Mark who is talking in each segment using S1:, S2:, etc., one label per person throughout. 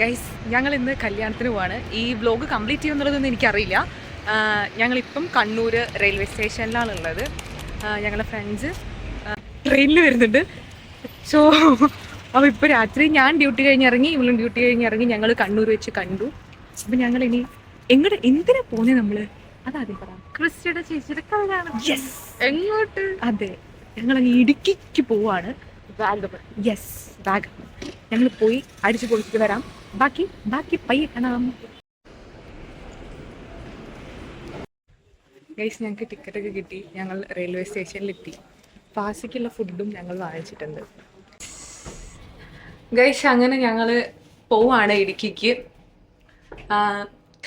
S1: Guys, ഞങ്ങൾ ഇന്ന് കല്യാണത്തിന് പോവാണ്. ഈ വ്ലോഗ് കംപ്ലീറ്റ് ചെയ്യുമെന്നുള്ളതൊന്നും എനിക്കറിയില്ല. ഞങ്ങളിപ്പം കണ്ണൂർ റെയിൽവേ സ്റ്റേഷനിലാണുള്ളത്. ഞങ്ങളുടെ ഫ്രണ്ട്സ് ട്രെയിനിൽ വരുന്നുണ്ട്. സോ അപ്പോൾ ഇപ്പോൾ രാത്രി ഞാൻ ഡ്യൂട്ടി കഴിഞ്ഞിറങ്ങി, ഇവളും ഡ്യൂട്ടി കഴിഞ്ഞിറങ്ങി. ഞങ്ങൾ കണ്ണൂർ വെച്ച് കണ്ടു. അപ്പം ഞങ്ങളിനി എന്തിനാ പോകുന്നത് നമ്മൾ? അതാദ്യം പറയാം.
S2: ക്രിസ്റ്റിയുടെ ചേച്ചിയുടെ കല്യാണം.
S1: യെസ്,
S2: എങ്ങോട്ട്?
S1: അതെ, ഞങ്ങളങ്ങ് ഇടുക്കിക്ക് പോവാണ്. യെസ്, ബാഗ് ഞങ്ങൾ പോയി അടിച്ചു പൊളിച്ചിട്ട് വരാം. ബാക്കി പയ്യെ കാണാം. ഗൈസ്, ഞങ്ങൾക്ക് ടിക്കറ്റൊക്കെ കിട്ടി. ഞങ്ങൾ റെയിൽവേ സ്റ്റേഷനിലെത്തി. ഫാസിക്കുള്ള ഫുഡും ഞങ്ങൾ വാങ്ങിച്ചിട്ടുണ്ട്. ഗൈസ്, അങ്ങനെ ഞങ്ങൾ പോവാണ് ഇടുക്കിക്ക്.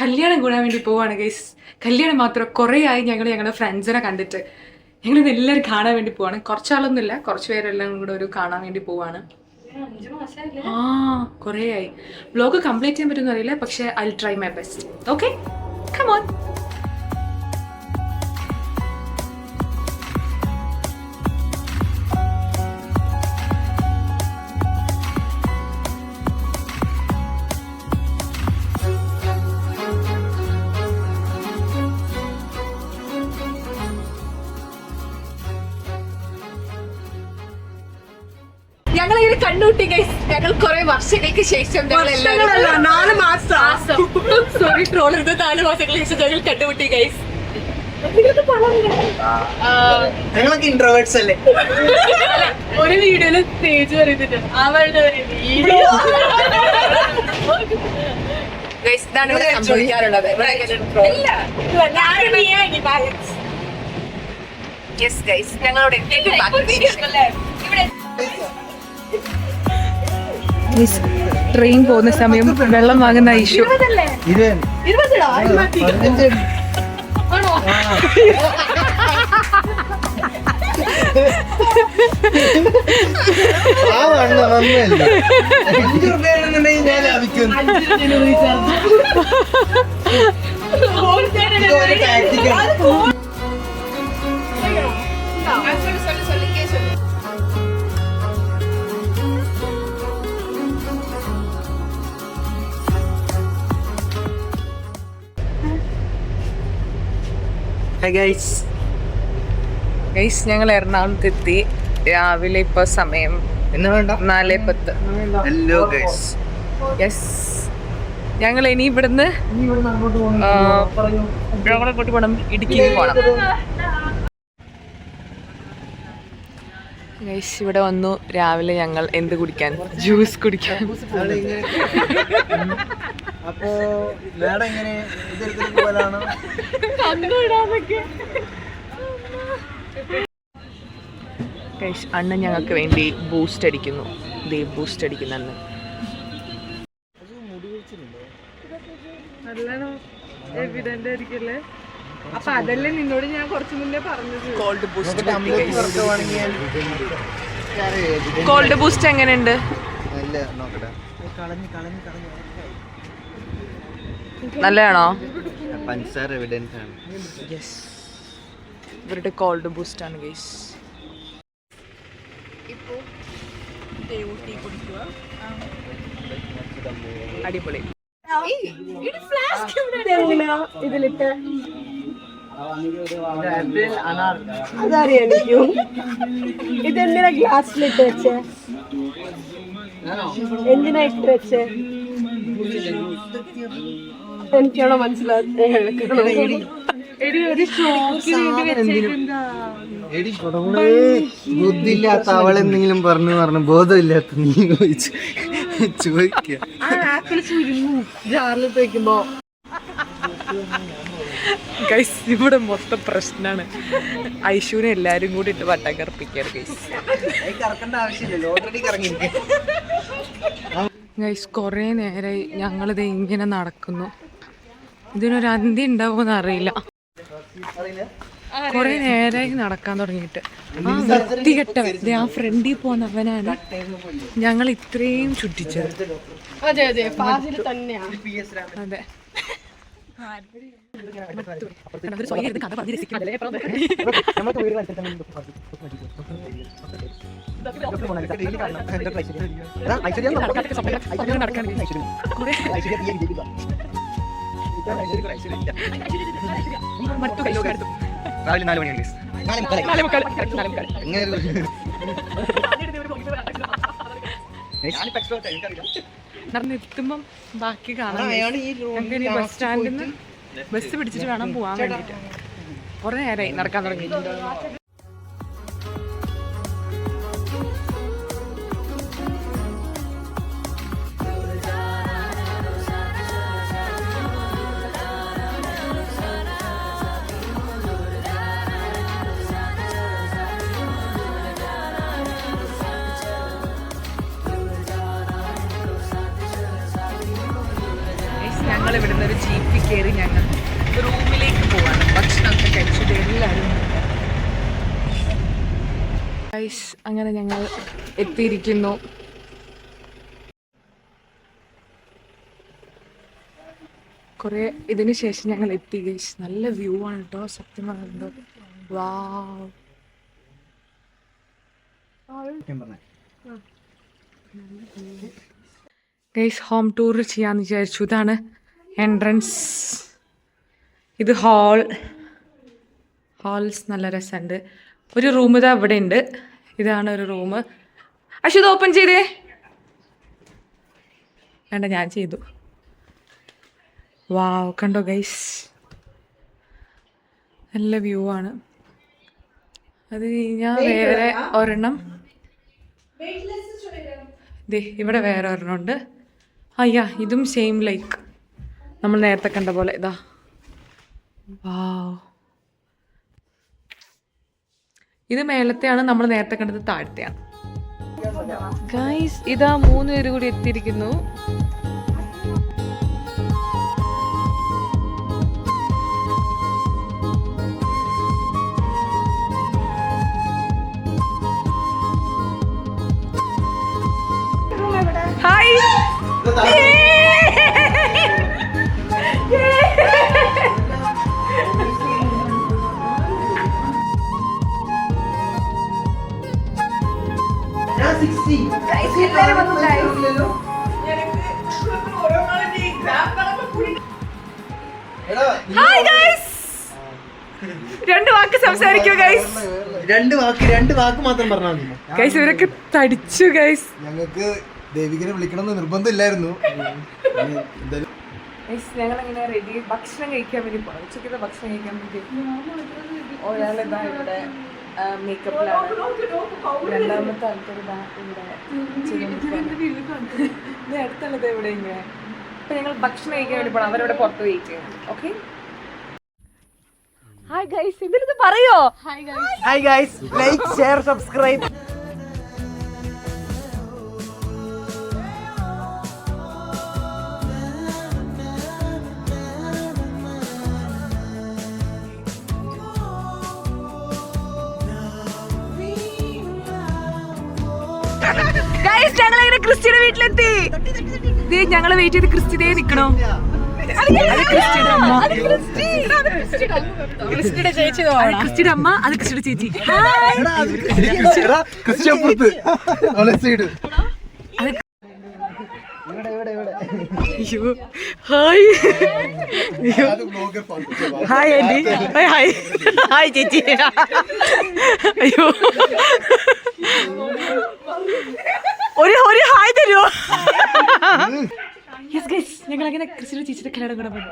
S1: കല്യാണം കൂടാൻ വേണ്ടി പോവാണ് ഗൈസ്. കല്യാണം മാത്രം കുറേ ആയി ഞങ്ങളുടെ ഫ്രണ്ട്സിനെ കണ്ടിട്ട്. ഞങ്ങളിത് എല്ലാവരും കാണാൻ വേണ്ടി പോവാണ്. കുറച്ചാളൊന്നുമില്ല, കുറച്ച് പേരെല്ലാം കൂടെ ഒരു കാണാൻ വേണ്ടി പോവാണ്. കുറേ ആയി. വ്ലോഗ് കംപ്ലീറ്റ് ചെയ്യാൻ പറ്റുമെന്ന് അറിയില്ല, പക്ഷെ I will try my best. Okay, come on. ഞങ്ങളിങ്ങനെ കണ്ടുമുട്ടി ഗൈസ്. ഞങ്ങൾ കുറെ വർഷങ്ങൾക്ക് ശേഷം
S2: 4 മാസം
S1: സോറി ട്രോൾ ചെയ്ത് 4 മാസങ്ങൾക്ക് ശേഷം ഞങ്ങൾ കണ്ടുമുട്ടി ഗൈസ്.
S3: ഞങ്ങളൊക്കെ ഇൻട്രോവേർട്സ് അല്ലേ?
S2: ഒരു വീഡിയോയില് സ്റ്റേജ് പറയുന്നുണ്ട് അവളുടെ ഒരു വീഡിയോ.
S1: ഗൈസ്, ഇതാണ് ഇവിടെ സംഭവിക്കാറുള്ളത്. യെസ് ഗൈസ്, ഞങ്ങളോട് ട്രെയിൻ പോകുന്ന സമയം വെള്ളം വാങ്ങുന്ന ഇഷ്യൂ. ഗൈസ്, ഞങ്ങൾ എറണാകുളത്ത് എത്തി. രാവിലെ ഇപ്പൊ സമയം 4:10.
S3: Hello guys.
S1: യെസ്, ഞങ്ങൾ ഇനി ഇവിടുന്ന് അങ്ങോട്ട് പോകണം, ഇടുക്കിക്ക് പോകണം. ഗൈസ്, ഇവിടെ വന്നു. രാവിലെ ഞങ്ങൾ എന്ത് കുടിക്കാൻ? ജ്യൂസ് കുടിക്കാൻ.
S3: അപ്പോ മേഡം എങ്ങനെ പോയതാണ്?
S1: ഗൈസ്, അണ്ണൻ ഞങ്ങൾക്ക് വേണ്ടി ബൂസ്റ്റ് അടിക്കുന്നു. ബൂസ്റ്റ് അടിക്കുന്ന അണ്ണൻ.
S2: എവിഡന്റ് ആയിരിക്കല്ലേ? അപ്പൊ അതല്ലേ നിന്നോട് ഞാൻ കുറച്ചു മുന്നേ പറഞ്ഞത്.
S1: കോൾഡ് ബൂസ്റ്റ് എങ്ങനെയുണ്ട്? നല്ലതാണോ?
S3: പഞ്ചസാര എവിഡൻസ് ആണ്.
S1: യെസ്, ഇവരുടെ കോൾഡ് ബൂസ്റ്റ് ആണ് ഗൈസ്. അടിപൊളി.
S2: ഇതിലിട്ട് അതറിയാം. ഇതെന്തിനാ ഗ്ലാസ്സിലിട്ട് വെച്ചേ? എന്തിനാ ഇട്ട് വെച്ചേ? എനിക്കാണോ മനസ്സിലാകുന്നത്?
S3: ബുദ്ധിയില്ലാത്ത അവളെന്തെങ്കിലും പറഞ്ഞു ബോധമില്ലാത്ത നീ ചോദിക്കുക.
S2: ജാറിലിട്ട് വെക്കുമ്പോ
S1: ഗൈസ്, ഇവിടെ മൊത്തം പ്രശ്നമാണ്. ഐശുവിനെ എല്ലാരും കൂടി ഇട്ട് വട്ടം കറപ്പിക്കാറ് ഗൈസ്. ഗൈസ്, കുറേ നേരമായി ഞങ്ങളിത് ഇങ്ങനെ നടക്കുന്നു. ഇതിനൊരു അന്തി ഉണ്ടാവുമെന്ന് അറിയില്ല. കുറെ നേരമായി നടക്കാൻ തുടങ്ങിയിട്ട്. വൃത്തികെട്ടവൻ, ആ ഫ്രണ്ടിൽ പോകുന്നവനാണ് ഞങ്ങൾ ഇത്രയും ചുറ്റിച്ചത്.
S2: അതെ, അതെ.
S1: കഥ പറഞ്ഞ് രസിക്കും.
S3: രാവിലെ 4 മണിയാണ്
S1: നടന്നെത്തുമ്പം ബാക്കി കാണാൻ ഞങ്ങൾക്ക് ഇനി ബസ് സ്റ്റാൻഡിൽ നിന്ന് ബസ് പിടിച്ചിട്ട് വേണം പോകാൻ വേണ്ടിയിട്ട്. കുറേ നേരമായി നടക്കാൻ തുടങ്ങിയിട്ടുണ്ട്. ഞങ്ങൾ ഇവിടുന്ന് ഒരു ജീപ്പിൽ കയറി ഞങ്ങൾ റൂമിലേക്ക് പോവാണ്. ഭക്ഷണമൊക്കെ കഴിച്ചിട്ട് എല്ലാവരും അങ്ങനെ ഞങ്ങൾ എത്തിയിരിക്കുന്നു. കുറേ ഇതിന് ശേഷം ഞങ്ങൾ എത്തി ഗൈസ്. നല്ല വ്യൂ ആണ് കേട്ടോ, സത്യം പറഞ്ഞോ. വാവ് ഗൈസ്, ഹോം ടൂർ ചെയ്യാമെന്ന് വിചാരിച്ചു. ഇതാണ് എൻട്രൻസ്. ഇത് ഹാൾസ് നല്ല രസമുണ്ട്. ഒരു റൂം ഇതാ ഇവിടെ ഉണ്ട്. ഇതാണ് ഒരു റൂം. പക്ഷെ ഇത് ഓപ്പൺ ചെയ്തേ. വേണ്ട, ഞാൻ ചെയ്തു. വാവ്, കണ്ടോ ഗൈസ്, നല്ല വ്യൂ ആണ്. അത് കഴിഞ്ഞാൽ വേറെ ഒരെണ്ണം ഇവിടെ വേറെ ഒരെണ്ണം ഉണ്ട്. അയ്യാ, ഇതും സെയിം ലൈക്ക് നമ്മൾ നേരത്തെ കണ്ട പോലെ. ഇതാ വാവ്, ഇത് മേലത്തെയാണ്, നമ്മൾ നേരത്തെ കണ്ടത് താഴത്തെയാണ്. ഗൈസ്, ഇതാ 3 പേര് കൂടി എത്തിയിരിക്കുന്നു. ഹായ്. ഹായ് ഗൈസ്, 2 വാക്ക് സംസാരിക്കൂ ഗൈസ്.
S3: 2 വാക്ക് മാത്രം പറഞ്ഞാൽ മതി
S1: ഗൈസ്. ഇവരൊക്കെ തടിച്ചു ഗൈസ്.
S3: ഞങ്ങൾക്ക് ദേവികനെ വിളിക്കണമെന്ന് നിർബന്ധമില്ലായിരുന്നു.
S1: ഞങ്ങളങ്ങനെ റെഡി ഭക്ഷണം കഴിക്കാൻ വേണ്ടി പോകണം. ഉച്ചയ്ക്കത്തെ ഭക്ഷണം കഴിക്കാൻ വേണ്ടി ഒരാളിതാ ഇവിടെ മേക്കപ്പിലാണ്. രണ്ടാമത്തെ ആൾക്കാരിതാ ഇവിടെ അടുത്തുള്ളത് ഇവിടെ ഇങ്ങനെ. അപ്പൊ ഞങ്ങൾ ഭക്ഷണം കഴിക്കാൻ വേണ്ടി പോകണം. അവരവിടെ പുറത്ത് വെയിറ്റ് ചെയ്യണം. ഓക്കെ. ഹായ് ഗൈസ്, ഇതിലിത് പറയോ?
S3: Hi guys, like, share, subscribe.
S1: Guys, ഞങ്ങളിങ്ങനെ ക്രിസ്റ്റിയുടെ വീട്ടിലെത്തി. ഞങ്ങള് വെയിറ്റ് ചെയ്ത് ക്രിസ്റ്റിനെ നിക്കണോ? ക്രിസ്റ്റിയുടെ അമ്മ, ക്രിസ്റ്റിയുടെ ചേച്ചി, ക്രിസ്റ്റിയുടെ അമ്മ, അത് ക്രിസ്റ്റിയുടെ ചേച്ചി. Hi hi aunty, hi hi ചേച്ചി. അയ്യോ, ഒരു ഹായ് തരുമോ? യെസ് ഗൈസ്, ഞങ്ങൾ അങ്ങനെ ക്രിസ്റ്റിയുടെ ചേച്ചിയുടെ കല്യാണം കൂടെ പോകും.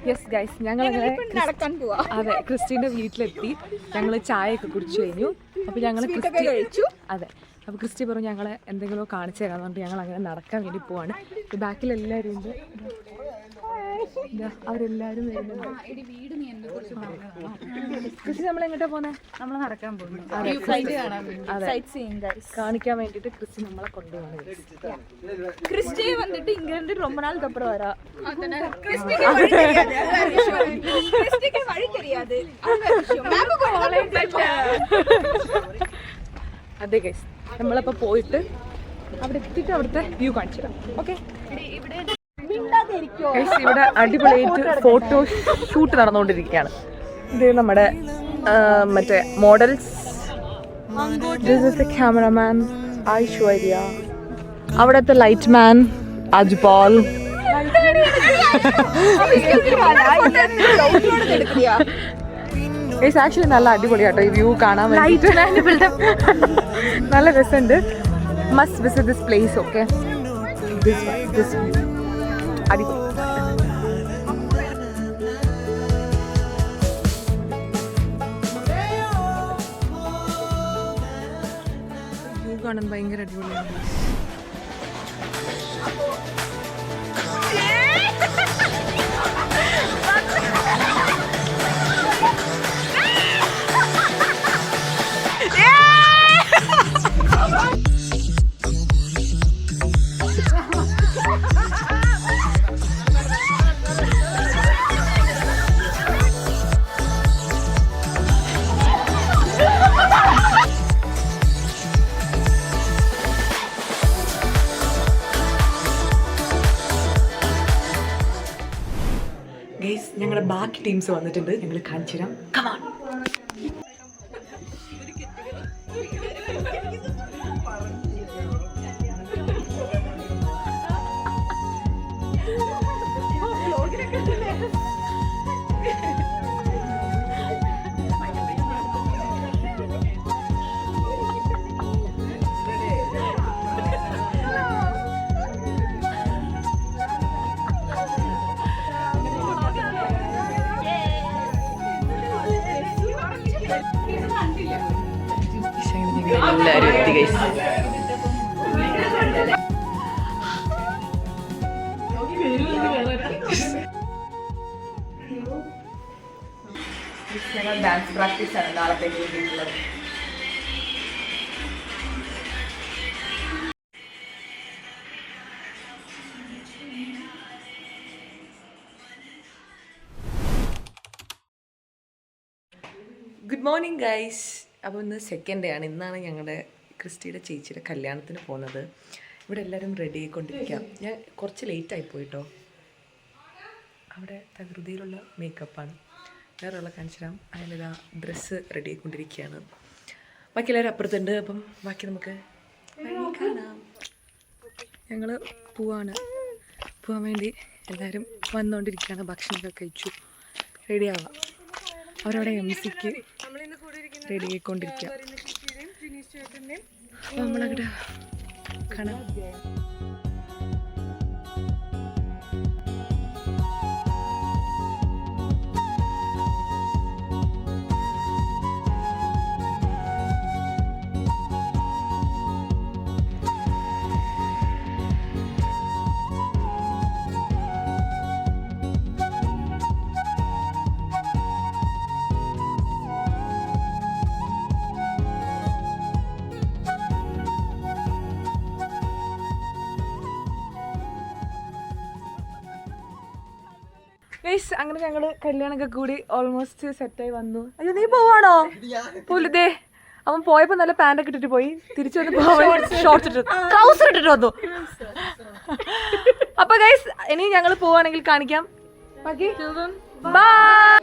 S1: യെസ് ഗൈസ്, ഞങ്ങളങ്ങനെ നടക്കാൻ പോവാ. അതെ, ക്രിസ്റ്റീൻ്റെ വീട്ടിലെത്തി. ഞങ്ങൾ ചായയൊക്കെ കുടിച്ചു കഴിഞ്ഞു. അപ്പോൾ ഞങ്ങൾ ക്രിസ്റ്റി കഴിച്ചു. അതെ, അപ്പോൾ ക്രിസ്റ്റി പറഞ്ഞു ഞങ്ങളെ എന്തെങ്കിലും കാണിച്ചു തരാമെന്ന് പറഞ്ഞിട്ട് ഞങ്ങൾ അങ്ങനെ നടക്കാൻ വേണ്ടി പോവാണ്. ബാക്കിൽ എല്ലാവരും ഉണ്ട്. അവരെല്ലാരും വരുന്നുണ്ട്. ക്രിസ്റ്റി നമ്മൾ എങ്ങോട്ടാ പോന്നെ?
S2: നമ്മൾ നടക്കാൻ പോകുന്നു.
S1: കാണിക്കാൻ വേണ്ടിട്ട് ക്രിസ്റ്റി നമ്മളെ കൊണ്ടുപോകുന്നത്.
S2: ക്രിസ്റ്റി വന്നിട്ട് ഇംഗ്ലണ്ട് ரொம்ப நாளுக்கு அப்புறம் வரா.
S1: അതെ ഗൈസ്, നമ്മളപ്പോ പോയിട്ട് അവിടെ എത്തിയിട്ട് അവിടുത്തെ വ്യൂ കാണിച്ചു തരാം. ഓക്കെ, ഇവിടെ അടിപൊളിയായിട്ട് ഫോട്ടോ ഷൂട്ട് നടന്നുകൊണ്ടിരിക്കുകയാണ്. ഇത് നമ്മുടെ മറ്റേ models. This is the cameraman Aishwarya, അവിടുത്തെ ലൈറ്റ് മാൻ അജ്പാൽ. ആക്ച്വലി നല്ല അടിപൊളിയാട്ടോ ഈ വ്യൂ കാണാൻ വേണ്ടിയിട്ട്. നല്ല രസമുണ്ട്. Must visit this place. Okay, this അടിപൊളി. വ്യൂ കാണാൻ ഭയങ്കര അടിപൊളിയാണ്. ഗൈസ്, ഞങ്ങളുടെ ബാക്കി ടീംസ് വന്നിട്ടുണ്ട്. ഞങ്ങൾ കാണിച്ചു തരാം. കമോൺ. എല്ലാവരും എത്തി ഗൈസ്. ഞങ്ങൾ ഡാൻസ് പ്രാക്ടീസ് ആണ് നാളത്തേക്ക് വേണ്ടിയിട്ടുള്ളത്. Good morning guys. അപ്പോൾ ഇന്ന് സെക്കൻഡ് ഡേ ആണ്. ഇന്നാണ് ഞങ്ങളുടെ ക്രിസ്റ്റിയുടെ ചേച്ചിയുടെ കല്യാണത്തിന് പോകുന്നത്. ഇവിടെ എല്ലാവരും റെഡി ആയിക്കൊണ്ടിരിക്കാം. ഞാൻ കുറച്ച് ലേറ്റായി പോയിട്ടോ. അവിടെ തകൃതിയിലുള്ള മേക്കപ്പാണ്. വേറെയുള്ള കാണിച്ചു തരാം. അതിലിതാ ഡ്രസ്സ് റെഡി ആയിക്കൊണ്ടിരിക്കുകയാണ്. ബാക്കി എല്ലാവരും അപ്പുറത്തുണ്ട്. അപ്പം ബാക്കി നമുക്ക് കാണാം. ഞങ്ങൾ പോവാൻ വേണ്ടി എല്ലാവരും വന്നുകൊണ്ടിരിക്കുകയാണ്. ഭക്ഷണമൊക്കെ കഴിച്ചു റെഡിയാവാം. അവരവിടെ MC-ക്ക് റെഡി ആയിക്കൊണ്ടിരിക്കുക. അപ്പോൾ നമ്മളവിടെ കാണാം. ഗൈസ്, അങ്ങനെ ഞങ്ങൾ കല്യാണമൊക്കെ കൂടി ഓൾമോസ്റ്റ് സെറ്റായി വന്നു. അയ്യോ, നീ പോവാണോ? പോലതേ അവൻ പോയപ്പോൾ നല്ല പാൻ്റൊക്കെ ഇട്ടിട്ട് പോയി. തിരിച്ചു വന്ന് ഷോർട്സ് ഇട്ടിട്ട് ട്രൗസർ ഇട്ടിട്ട് വന്നു. അപ്പൊ ഗൈസ്, ഇനി ഞങ്ങൾ പോവാണെങ്കിൽ കാണിക്കാം. ബൈ.